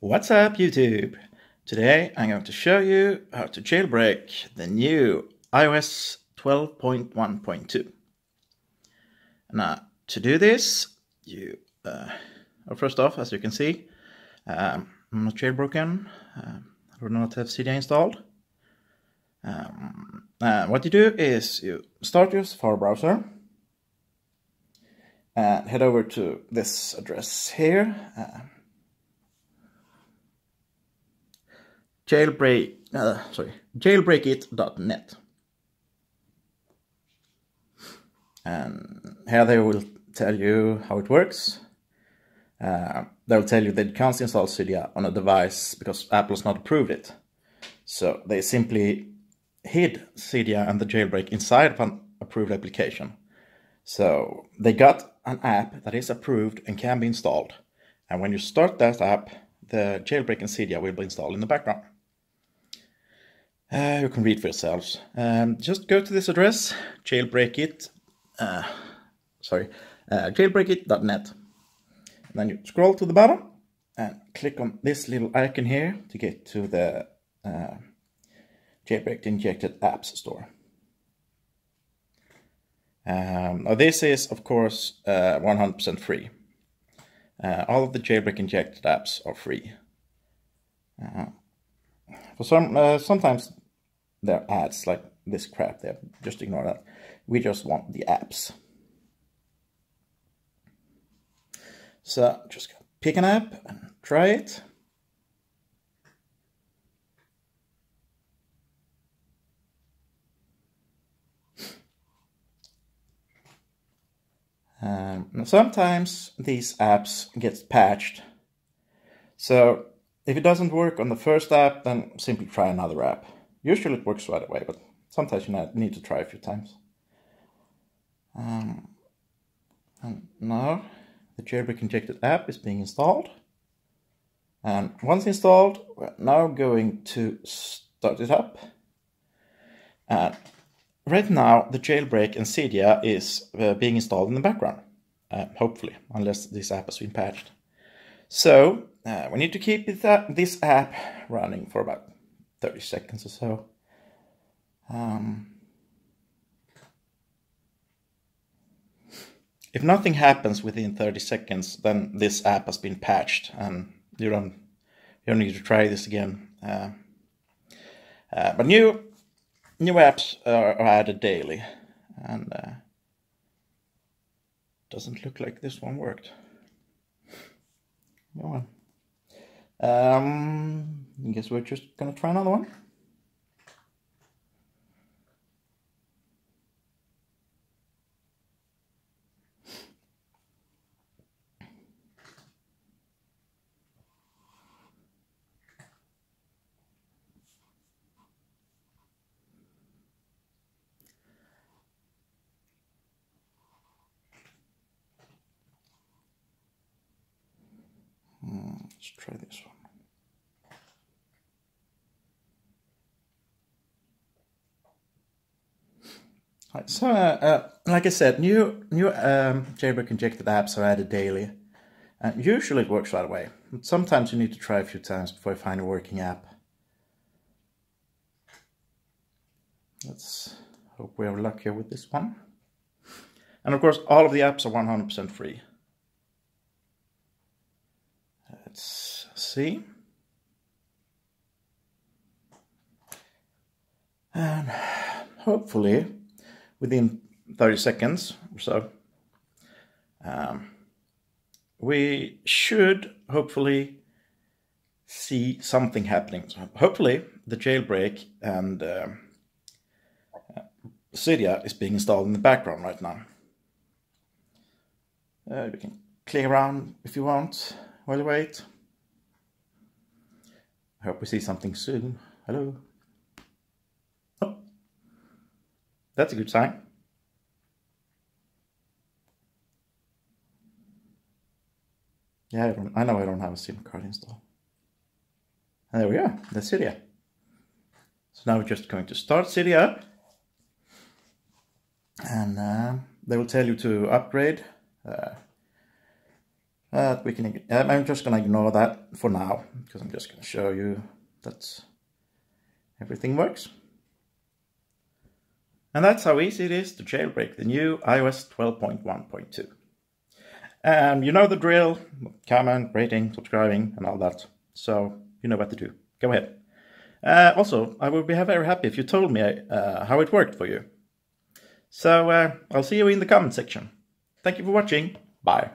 What's up, YouTube? Today I'm going to show you how to jailbreak the new iOS 12.1.2. Now, to do this, first off, as you can see, I'm not jailbroken. I do not have Cydia installed. What you do is you start your Safari browser and head over to this address here. Jailbreakit.net, and here they will tell you how it works. They'll tell you that you can't install Cydia on a device because Apple's not approved it. So they simply hid Cydia and the jailbreak inside of an approved application. So they got an app that is approved and can be installed. And when you start that app, the jailbreak and Cydia will be installed in the background. You can read for yourselves. Just go to this address, jailbreakit.net. And then you scroll to the bottom and click on this little icon here to get to the jailbreak injected apps store. Now this is, of course, 100% free. All of the jailbreak injected apps are free. Sometimes there are ads like this crap there. Just ignore that. We just want the apps. So just pick an app and try it. Sometimes these apps get patched. So if it doesn't work on the first app, then simply try another app. Usually it works right away, but sometimes you need to try a few times. And now the jailbreak injected app is being installed. And once installed, we're now going to start it up. And right now, the jailbreak and Cydia is being installed in the background. Hopefully, unless this app has been patched. So we need to keep this app running for about 30 seconds or so. If nothing happens within 30 seconds, then this app has been patched, and you don't need to try this again. But new apps are added daily, and doesn't look like this one worked. No one. I guess we're just gonna try another one. Let's try this one. Right, so, like I said, new jailbreak injected apps are added daily. And usually it works right away. But sometimes you need to try a few times before you find a working app. Let's hope we have luck here with this one. And of course, all of the apps are 100% free. Let's see. And hopefully, within 30 seconds or so, we should hopefully see something happening. So hopefully, the jailbreak and Cydia is being installed in the background right now. You can click around if you want while you wait. I hope we see something soon. Hello. Oh, that's a good sign. Yeah, I know I don't have a SIM card installed. And there we are, that's Cydia. So now we're just going to start Cydia up. And they will tell you to upgrade I'm just going to ignore that for now, because I'm just going to show you that everything works. And that's how easy it is to jailbreak the new iOS 12.1.2. And you know the drill: comment, rating, subscribing, and all that. So you know what to do. Go ahead. Also, I would be very happy if you told me how it worked for you. So I'll see you in the comment section. Thank you for watching. Bye.